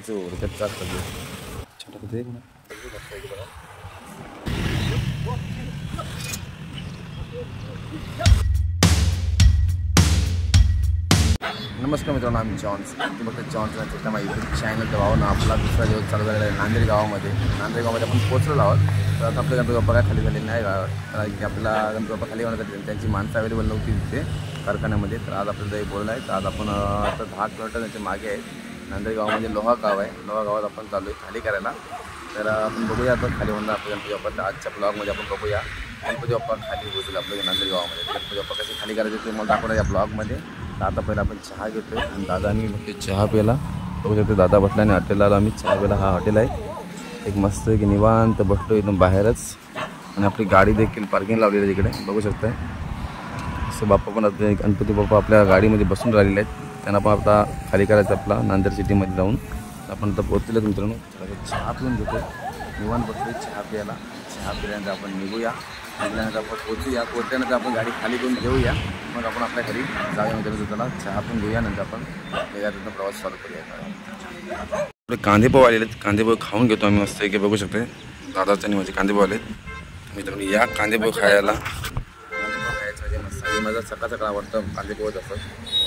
नमस्कार मित्रांनो, आम्ही जॉन्स. तुम्ही बघता जॉन्स माझ्या यूट्यूब चॅनल भावानं आपला दुसरा दिवस चालू झालेला आहे नांदेड गावामध्ये. नांदेड गावामध्ये आपण पोहोचलो आहोत. तर आता आपल्या गणपती बाप्पा काय खाली झाले नाही गावात, कारण की आपल्याला गणपती बाप्पा खाली होण्यासाठी त्यांची माणसं अवेलेबल नव्हती तिथे कारखान्यामध्ये. तर आज आपल्याला हे बोलणं आहे. तर आज आपण आता 10 किलोमीटर त्यांच्या मागे आहेत. नांदेड गावामध्ये लोहा गाव आहे. लोहा गावात आपण चालू आहे खाली करायला. तर आपण बघूया आता खाली होणार आपल्या गणपती बाप्पा. तर आजच्या ब्लॉगमध्ये आपण बघूया गणपती बाप्पा खाली होतील आपल्या नांदेड गावामध्ये. गणपती बाप्पा कसे खाली करायचे ते मला दाखवणार या ब्लॉगमध्ये. तर आता पहिला आपण चहा घेतो आणि दादानी मग ते चहा प्यायला बघू शकतो. दादा बसला आणि हॉटेलला आलो आम्ही चहा प्यायला. हा हॉटेल आहे एक मस्त की निवांत बसतो एकदम बाहेरच. आणि आपली गाडी देखील पार्किंग लावलेली आहे तिकडे बघू शकताय. असं बाप्पा पण आता गणपती बाप्पा आपल्या गाडीमध्ये बसून राहिलेले आहेत. त्यांना पण आता खाली करायचं आपला नांदेड सिटीमध्ये जाऊन. आपण आता पोहोचलेलो मित्रांनो. चहा पिऊन घेतो निवांत बसलो चहा प्यायला. चहा पिल्यानंतर आपण निघूया. निघाल्यानंतर आपण पोहोचूया. पोहोचल्यानंतर आपण गाडी खाली करून घेऊया. मग आपण आपल्या घरी जाऊया. मित्रांनो त्याला चहा पण घेऊया. नंतर आपण वेगळ्या प्रवास चालू करूया. आपले कांदे पोहे आलेले आहेत. कांदे पोहे खाऊन घेतो आम्ही मस्त की बघू शकते. दादाचे आणि माझे कांदे पोहे आलेत. मित्रांनो या कांदे पोहे खायला. कांदे पोहे खायचं म्हणजे मस्त आणि माझा सकाळ सकाळ आवडतं कांदे पोहे. तसं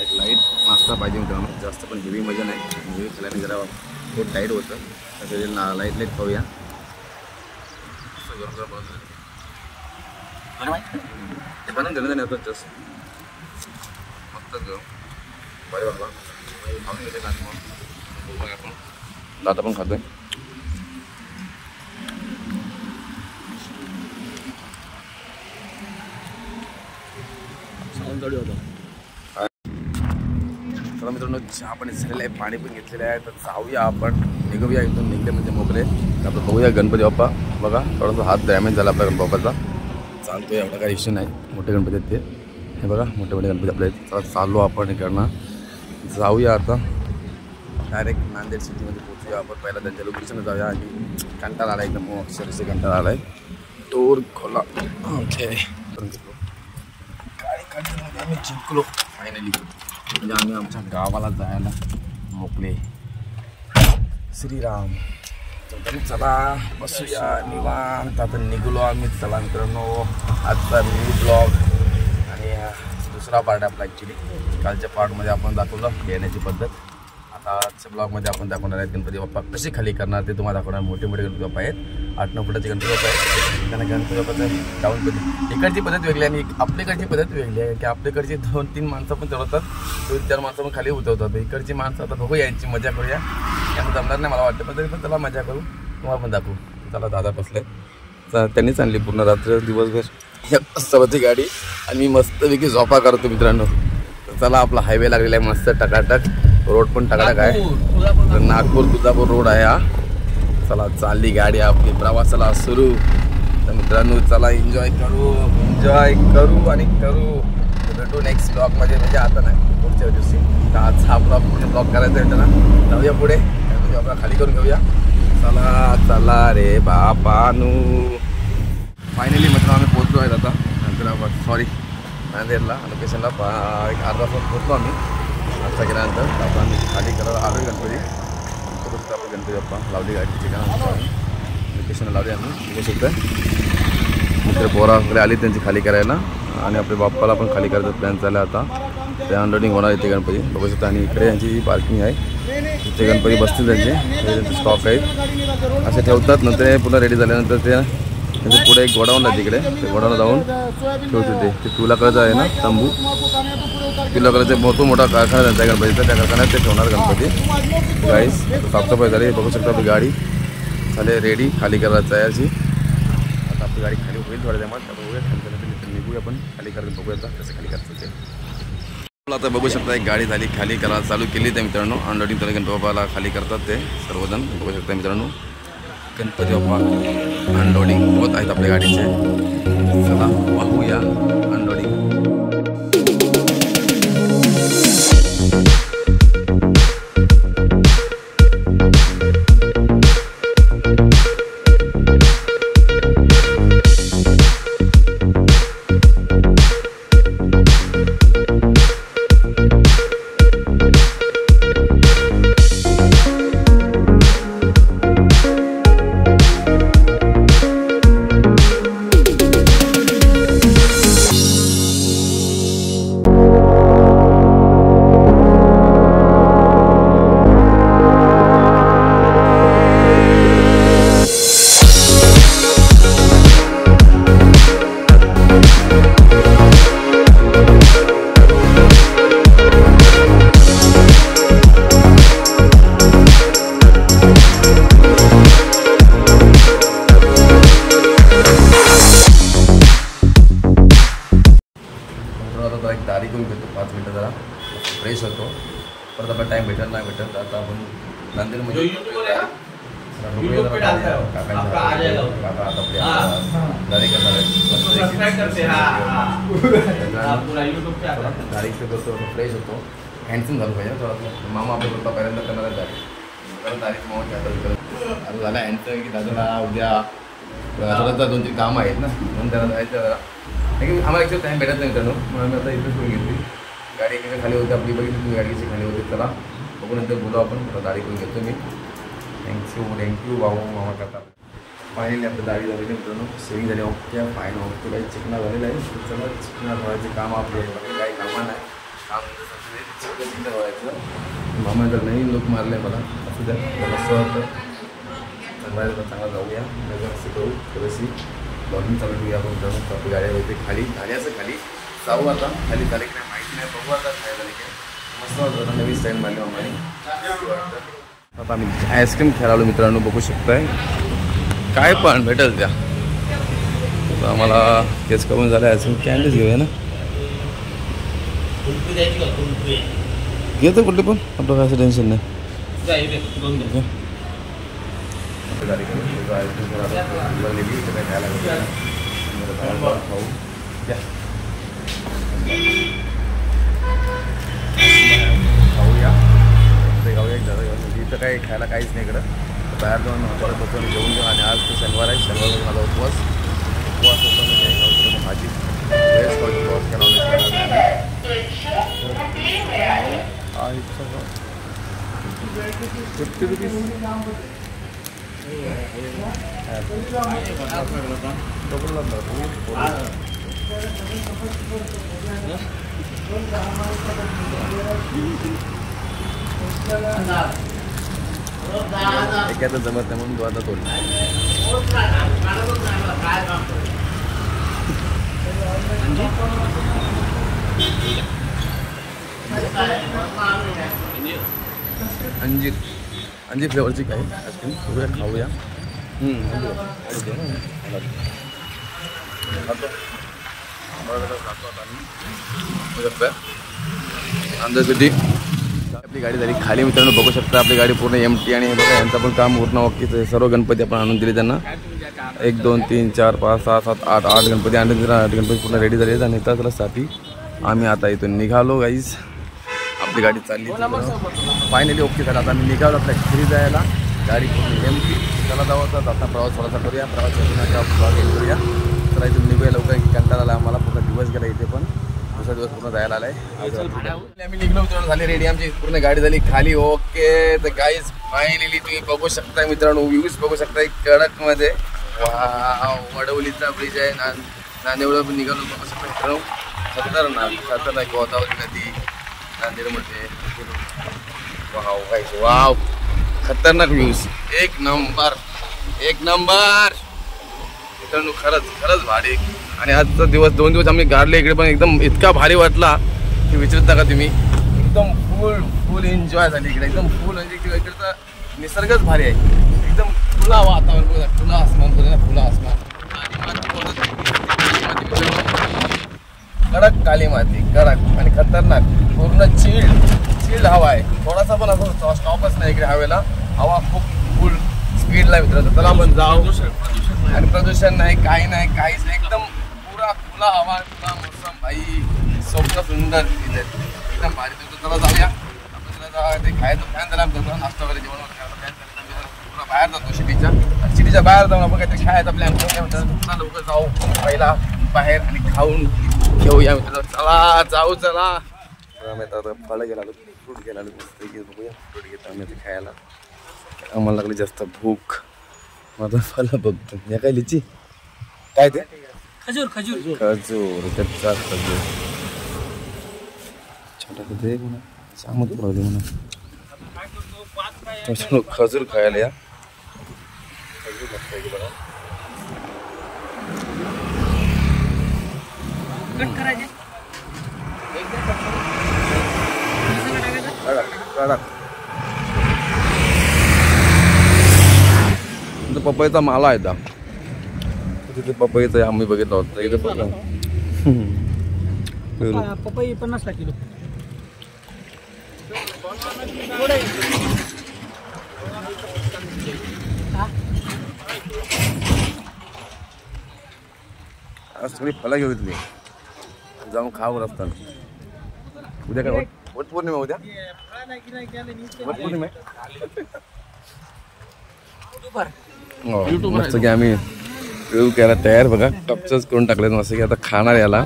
एक लाईट नाश्ता पाहिजे मित्रांनो. जास्त पण हेवी मजा नाही. हेवी खाल्याने जरा पोट टाईट होतं. त्याच्या लाईट लाईट खाऊया. बनवून दिलं नाही होतं जस्ट मस्तच घेऊ बरे बाबा खाऊन घेते कांदे मग आपण दादा पण खातोय. तर मित्रांनो चहा पाणी झालेलं आहे. पाणी पण घेतलेलं आहे. तर जाऊया आपण निघूया इथून. निघले म्हणजे मोकळे. तर आपण बघूया गणपती बाप्पा. बघा थोडासा हात डॅमेज झाला आपल्या गणपती बाप्पाचा. चालतोय एवढा काही इश्यू नाही. मोठे गणपती आहेत ते. हे बघा मोठे मोठे गणपती आपले आहेत. चाललो आपण इकडनं. जाऊया आता डायरेक्ट नांदेड सिटीमध्ये पोहोचूया आपण. पहिला त्यांच्या लोकेशनला जाऊया. आणि कंटाळा आला एकदम अक्षरशः कंटाळा आला आहे. टूर खोला ओके गाडी काढण्यामध्ये आम्ही जिंकलो फायनली. म्हणजे आम्ही आमच्या गावाला जायला मोकले. श्रीराम. तर चला बसूया निवांत. आता निघलो आम्ही. चला मित्रांनो आजचा न्यू ब्लॉग आणि दुसरा पार्ट आपला. ॲक्च्युली कालच्या पार्टमध्ये आपण दाखवलं येण्याची पद्धत. आता आजच्या ब्लॉगमध्ये आपण दाखवणार आहेत गणपती बाप्पा कसे खाली करणार ते तुम्हाला दाखवणार. मोठे मोठे गणपती बाप्पा आहेत. 8-9 फुटाचे गणपती बाप्पा आहेत. त्यांना गणपती बाप्पाचं डाऊन पद्धत इकडची पद्धत वेगळी आणि आपल्याकडची पद्धत वेगळी आहे. की आपल्याकडची 2-3 माणसं पण चढवतात. 2-4 माणसं पण खाली उतरवतात. इकडची माणसं आता बघू यांची मजा करूया. यांना जमणार नाही मला वाटतं पण तरी पण त्याला मजा करू. तुम्हाला पण दाखवू. त्याला दादा बसले. त्यांनीच आणली पूर्ण रात्र दिवसभर सवती गाडी. आणि मी मस्तपैकी झोपा करतो मित्रांनो. चला आपला हायवे लागलेला आहे मस्त टकाटक. रोड पण टकाटक आहे. नागपूर तुळजापूर रोड आहे हा. चला चालली गाडी आपली प्रवासाला सुरू. तर मित्रांनो चला एन्जॉय करू आणि करू. भेटू नेक्स्ट ब्लॉगमध्ये. म्हणजे आता नाही पुढच्या दिवशी. तर आज हा ब्लॉग पुढे ब्लॉग करायचा आहे त्याला. जाऊया पुढे आपला खाली करून घेऊया. चला रे बापानू. फायनली मित्रांनो आम्ही पोहोचलो आहेत आता हैदराबाद नांदेडला लोकेशनला. एक अर्धा तास पोहोचलो आम्ही. आजचा गेल्यानंतर आता आम्ही खाली करायला आलो आहे गणपती. आपण गणपती बाप्पा लावली गाडीची ठिकाण लोकेशनला लावली आम्ही. बघू शकतो मित्र पोरा वगैरे आली त्यांची खाली करायला. आणि आपल्या बाप्पाला पण खाली करायचा प्लॅन चालला आता. ते अनलोडिंग होणार आहे ते गणपती बघू शकता. आणि इकडे यांची पार्किंग आहे. ते गणपती बसतील त्यांचे स्टॉक आहेत असे ठेवतात. नंतर पुन्हा रेडी झाल्यानंतर ते त्यांचे पुढे एक गोडाऊन आहे तिकडे. ते गोडाऊनला जाऊन ठेवते. ते पिवळा कलरचा आहे ना तंबू. पिवळा कलरचा मोठा कारखाना त्यांचा गणपतीचा. त्या कारखान्यात ते ठेवणार गणपती. गाईस साफसफाई झाली बघू शकता. आपली गाडी झाली रेडी खाली करायला तयारची. आता आपली गाडी खाली होईल थोड्या टायमात. बघूया खाली निघूया आपण खाली करायला. बघूया कसं खाली करायचं ते. आता बघू शकता एक गाडी झाली खाली करायला चालू केली त्या मित्रांनो. अनलोडिंग तर गणपती बाप्पाला खाली करतात ते सर्वजण बघू शकता मित्रांनो. गणपती बाप्पा अनलोडिंग होत आहेत आपल्या गाडीचे. चला पाहूया अनलोडिंग. यूट्यूब पे डालता है आपका आ जाएगा गाड़ी करणार आहे सब्सक्राइब करते हां पूरा यूट्यूब पे आता है गाडी करतो फ्रेश होतो हँडसम झालं पाहिजे थोडा मामा आपल्या स्वतः पहिल्यांदा करणार आहे गाडी कारण तारीख मामा घ्यायला आता झालं हँडचं की दादाला उद्या थोडं 2-3 कामं आहेत ना म्हणून त्याला जायचं जरा आम्हाला ॲक्च्युअली टाईम भेटत नाही मित्रांनो म्हणून आम्ही आता इथेच करून घेतली गाडी एका खाली होती आपली बघितली तुम्ही गाडीची खाली होती चला बघू नंतर बोलू आपण गाडी करून घेतो मी थँक्यू भाऊ मामा करता फायनली आपली गाडी झालेली मित्रांनो सेविंग झाली ओके फायन ओके काही चिकना झालेलं आहे चला चिकना व्हायचे काम आपलं काही कामं नाही काम चिकन व्हायचं मामा जर नवीन लोक मारले मला असू द्या मस्त वाटतं चांगला जाऊया असं करू थोडीशी बघून चालू ठेवूया आपण मित्रांनो आपली गाडी होते खाली आणि असं खाली जाऊ आता खाली झाले काय माहिती नाही बघू आता काय झाले काय मस्त वाटतं नवीन स्टाईल मारली मामाने आता आम्ही आईस्क्रीम खेळालो मित्रांनो बघू शकताय काय पण भेटेल त्या आता आम्हाला केस करून झालं आईस्क्रीम कॅन्डीज घेऊया ना घेतो कुठले पण आपलं काय असं टेन्शन नाही इथं काही खायला काहीच नाही इकडं बाहेर जाऊन हॉटेलात बसून जेवून घेऊ आणि आज तो शनिवार आहे शनिवार माझा उपवास होता म्हणजे खाऊ भाजी व्हेज खाऊ उपवास $50 एकाचं जमत नाही म्हणून तो आता तोड अंजीर फ्लेवरची काय आईस्क्रीम बघूया खाऊया अंदाजसाठी आपली गाडी झाली खाली मित्रांनो बघू शकता आपली गाडी पूर्ण एमटी आणि बघा यांचं पण काम पूर्ण वक्कीचं सर्व गणपती आपण आणून दिले त्यांना 1 2 3 4 5 6 7 8 8 गणपती आणून दिला 8 गणपती पूर्ण रेडी झाले आणि त्याला साठी आम्ही आता इथून निघालो गाईज आपली गाडी चालली फायनली ओके झाला आता आम्ही निघालो आपल्या घरी जायला गाडी पूर्ण एमटी त्याला जाऊ आता आता प्रवास थोडासा करूया प्रवास करूया तर इथून निघूया लवकर की कंटाळा आला आम्हाला पूर्ण दिवस गेला इथे पण दुसरा दिवस पूर्ण जायला आलाय आम्ही निघलो मित्रांनो झाली रेडी आमची पूर्ण गाडी झाली खाली ओके तर गाईज फायनली तुम्ही बघू शकताय मित्रांनो व्ह्यूज बघू शकताय कडकमध्ये वडवलीचा ब्रिज आहे नांदेड पण निघालो बघू शकता मित्रांनो खतरनाक गोदावरी नदी नांदेडमध्ये वाव गाईज वाव खतरनाक व्ह्यूज एक नंबर मित्रांनो खरंच भारी आणि आजचा दिवस 2 दिवस आम्ही गाडले इकडे पण एकदम इतका भारी वाटला की विचारत नका तुम्ही एकदम फुल एन्जॉय झाली इकडे एकदम फुल म्हणजे इकडचा निसर्गच भारी आहे एकदम खुला वातावरण बघा खुला आसमान बोलतो ना खुला आसमान कडक काली माती कडक आणि खतरनाक पूर्ण चिल्ड हवा आहे थोडासा पण असं स्टॉपच नाही इकडे हवेला हवा खूप फुल स्पीडला मित्रांनो चला आपण जाऊ आणि प्रदूषण नाही काही नाही काहीच नाही एकदम पुरा खुला हवा खुला मोसम भाई स्वप्न सुंदर तिथे एकदम भारी तिथं चला जाऊया आपण ते खायचं फॅन झाला आमचं नाश्ता वगैरे जेवण वगैरे पुरा बाहेर जातो सिटीच्या बाहेर जाऊन आपण काहीतरी खायचा प्लॅन करूया पुन्हा लवकर जाऊ पहिला बाहेर आणि खाऊन घेऊया चला जाऊ चला आम्ही आता फळं गेला फ्रूट गेला मस्त बघूया फ्रूट घेतो आम्ही आता खायला आम्हाला लागली जास्त भूक माझा फळं बघतो या काय लिची काय ते खजूर कच्चा खजूर छोटा दे म्हणा सामत प्रॉब्लेम म्हणा खजूर खायला या खजूर मस्त आहे बघा कट करायचे पपईचा माला आहे तिथे पपईचा आम्ही बघितला होता इथे पपई 50 किलो आज सगळी फळं घेतली जाऊन खावं असताना. उद्या काय वट पौर्णिमा उद्या वट पौर्णिमा मस्त की आम्ही रिव्ह्यू केला तयार बघा. कपचंच करून टाकलेत मस्त की आता खाणार याला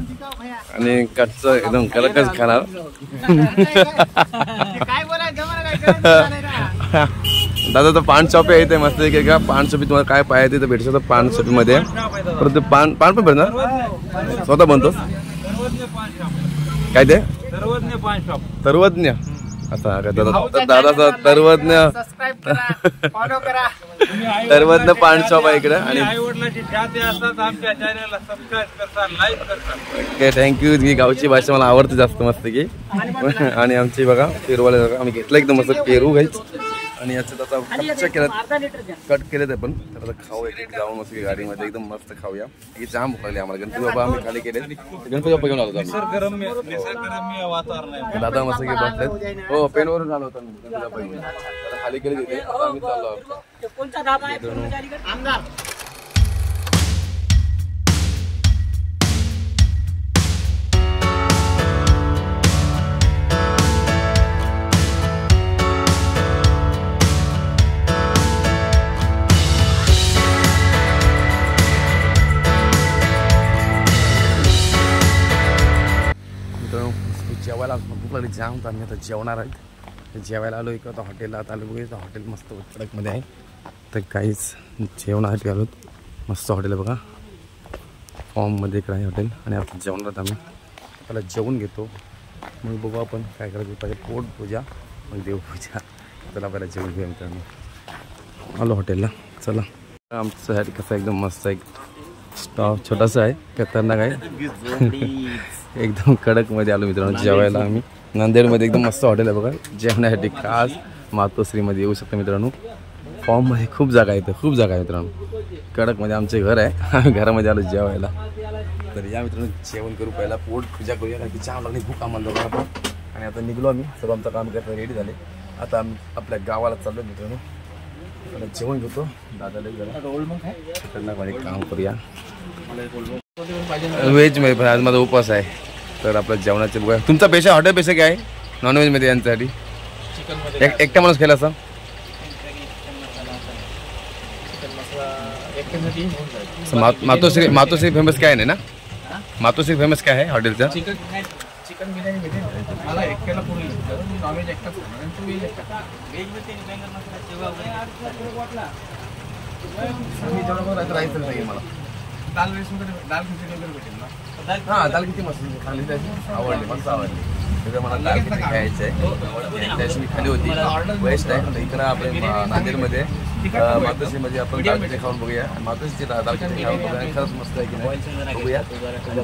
आणि कच्चं एकदम कडकच खाणार. दादा तर पान शॉप आहे इथे मस्त की का पान शॉपी तुम्हाला काय पाहिजे तर भेटू शकतं पान शॉपीमध्ये. परत पान पान पण भेटणार स्वतः बनतो काय ते सर्वज्ञ आता दादा सर्वज्ञ सर्वज्ञ पान शॉप आहे इकडे. आणि ओके थँक्यू. ही गावची भाषा मला आवडते जास्त मस्त की. आणि आमची बघा पेरूवाले आम्ही घेतलं एकदम मस्त पेरू घ्यायच आणि याचं त्याचा कच्चा केलं कट केले ते पण तर आता खाऊ एक जाऊन मस्त गाडीमध्ये एकदम मस्त खाऊया. ही जाम भुकली आम्हाला. गणपती बाबा आम्ही खाली केले गणपती बाप्पा घेऊन आलो दादा मस्त की बसलेत. हो पेनवरून आलो होतो गणपती बाप्पा घेऊन खाली केले तिथे. आता आम्ही चाललो जेवायला भूक लागली जाम तर आम्ही आता जेवणार आहे. जेवायला आलो इकडं तर हॉटेलला आता आलो बघा. हॉटेल मस्त कडकमध्ये आहे तर काहीच जेवणासाठी आलो. मस्त हॉटेल आहे बघा फॉर्ममध्ये इकडं आहे हॉटेल. आणि आता जेवणात आम्ही पहिला जेवून घेतो मग बघू आपण काय करायचं पाहिजे. पोट पूजा मग देवपूजा. चला पहिला जेवून घेऊ मित्रांनो. आलो हॉटेलला चला. आमच्यासाठी कसं एकदम मस्त एक स्टॉप छोटासा आहे खतरनाक आहे एकदम कडकमध्ये आलो मित्रांनो जेवायला. आम्ही नांदेडमध्ये एकदम मस्त हॉटेल आहे बघा जेवणासाठी खास मातोश्रीमध्ये येऊ शकता मित्रांनो. फॉर्ममध्ये खूप जागा आहे खूप जागा आहे मित्रांनो. कडकमध्ये आमचे घर आहे आम्ही घरामध्ये आलो जेवायला. तर या मित्रांनो जेवण करू पहिला पोट पूजा करूया कारण की चहा लागली भूक आम्हाला दोघांना पण. आणि आता निघलो आम्ही सर्व आमचं काम करता रेडी झाले. आता आम्ही आपल्या गावाला चाललो मित्रांनो. आता जेवण घेतो दादाला खतरनाकमध्ये काम करूया. व्हेजमध्ये पण आज माझा उपवास आहे तर आपल्या जेवणाचे बघा. तुमचा पेशा हॉटेल पेशा काय आहे नॉनव्हेजमध्ये यांच्यासाठी एकटा माणूस केला असा मातोश्री फेमस काय नाही ना. मातोश्री फेमस काय आहे हॉटेलचा चिकन बिर्याणी भेटेल मला एकट्याला पूर्ण नॉनव्हेज एकटाच राहायचं नाही मला. दाल राईस वगैरे दाल खिचडी वगैरे भेटेल ना. हां दाल किती मस्त खाली आवडली मस्त आवडली. तिथं मला दाल किती खायचं आहे त्याची मी खाली होती वेस्ट आहे. इकडं आपल्या नांदेडमध्ये मातोश्रीमध्ये आपण दाल खिचडी खाऊन बघूया. मातोश्रीची दाल खिचडी खाऊन बघूया खरंच मस्त आहे की नाही बघूया.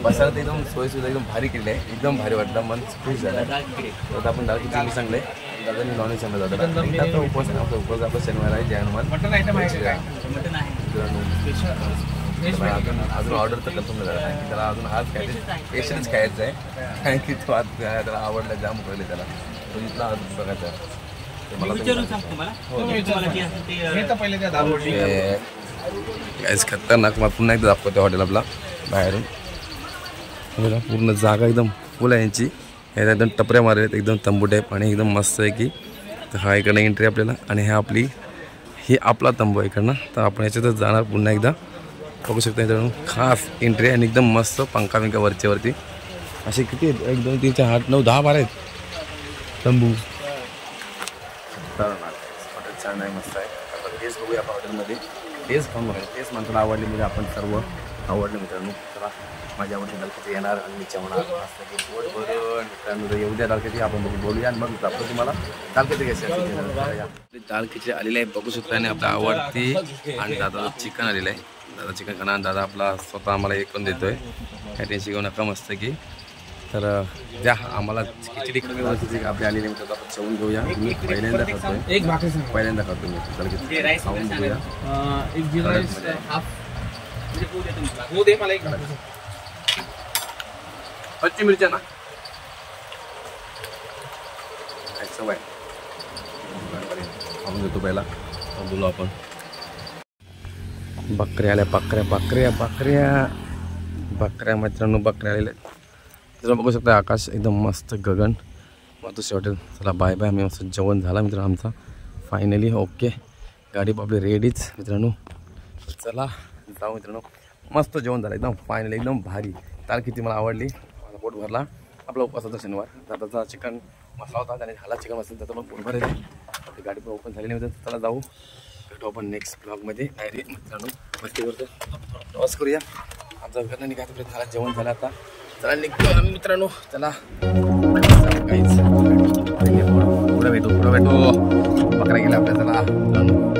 बसायला तर एकदम सोयीसुविधा एकदम भारी केली आहे एकदम भारी वाटलं मन खुश झालं. तर आपण दाल खिचडी सांगले दादानी नॉनव्हेज सांगलं दादा उपवास उपवास आपला शनिवार आहे जय हनुमान. मटन आयटम आहे अजून ऑर्डर तर करतो मी जरा की त्याला अजून आज काय पेशन्स खायचं आहे कारण की तो आज त्याला आवडला जाम पहिले त्याला तो इथला आज बघायचा काहीच खतरनाक मग पुन्हा एकदा दाखवतो हॉटेल आपला बाहेरून. पूर्ण जागा एकदम फुल आहे यांची. याला एकदम टपऱ्या मारलेत एकदम तंबू टाईप आणि एकदम मस्त आहे की. तर हा इकडनं एंट्री आपल्याला आणि ह्या आपली ही आपला तंबू आहे इकडनं. तर आपण याच्यातच जाणार पुन्हा एकदा बघू शकता मित्रांनो. खास एंट्री आणि एकदम मस्त पंखा बिंका वरती असे किती 1 2 3 4 8 9 10 12 आहेत तंबू. हॉटेल छान आहे मस्त आहे. आता टेस्ट बघूया आपण हॉटेलमध्ये टेस्ट खाऊन बघायला. टेस्ट माणसाला आवडली म्हणजे आपण सर्व आवडलं मित्रांनो. चला माझ्या आवडती दाल खिचडी येणार आणि मी जेवणार मस्त की पोट भरून मित्रांनो. येऊ द्या दाल खिचडी आपण बोलूया आणि मग आपण तुम्हाला दाल खिचडी कशी असते. दाल खिचडी आलेली आहे बघू शकता आणि आपल्या आवडती आणि दादा चिकन आलेलं आहे. दादा चिकन खाणार दादा आपला स्वतः आम्हाला एक पण देतोय काय टेन्शन घेऊ नका मस्त की. तर द्या आम्हाला खिचडी आपली आलेली आहे. आपण जेवून घेऊया. मी पहिल्यांदा खातोय पहिल्यांदा खातो मी दाल खिचडी खाऊन बघूया. कच्ची मिरच्या ना सवय खाऊन घेतो पहिला बोलू आपण. बकऱ्या आल्या, बकऱ्या बकऱ्या बकऱ्या बकऱ्या मित्रांनो, बकऱ्या आलेल्या आहेत. बघू शकता आकाश एकदम मस्त, गगन मातोश्री हॉटेल. चला बाय बाय. आम्ही मस्त जेवण झाला मित्रांनो आमचा फायनली. ओके, गाडी आपली रेडीच मित्रांनो. चला जाऊ मित्रांनो. मस्त जेवण झालं एकदम फायनली, एकदम भारी. ताल किती मला आवडली, माझा पोट भरला. आपला उपवास होता शनिवार, दादाचा चिकन मसाला होता, त्याने झाला चिकन मसाला, त्याचा पण पोट भरायला. आपली गाडी पण ओपन झालेली होती. चला जाऊ, भेटू आपण नेक्स्ट ब्लॉगमध्ये. नाही रे मित्रांनो, मस्ती करतो, प्रवास करूया. आमचा घरनं निघायचा प्रयत्न झाला, जेवण झालं आता. चला निघतो आम्ही मित्रांनो. चला काहीच पुढं भेटू बकरा गेला आपल्या. चला मित्रांनो.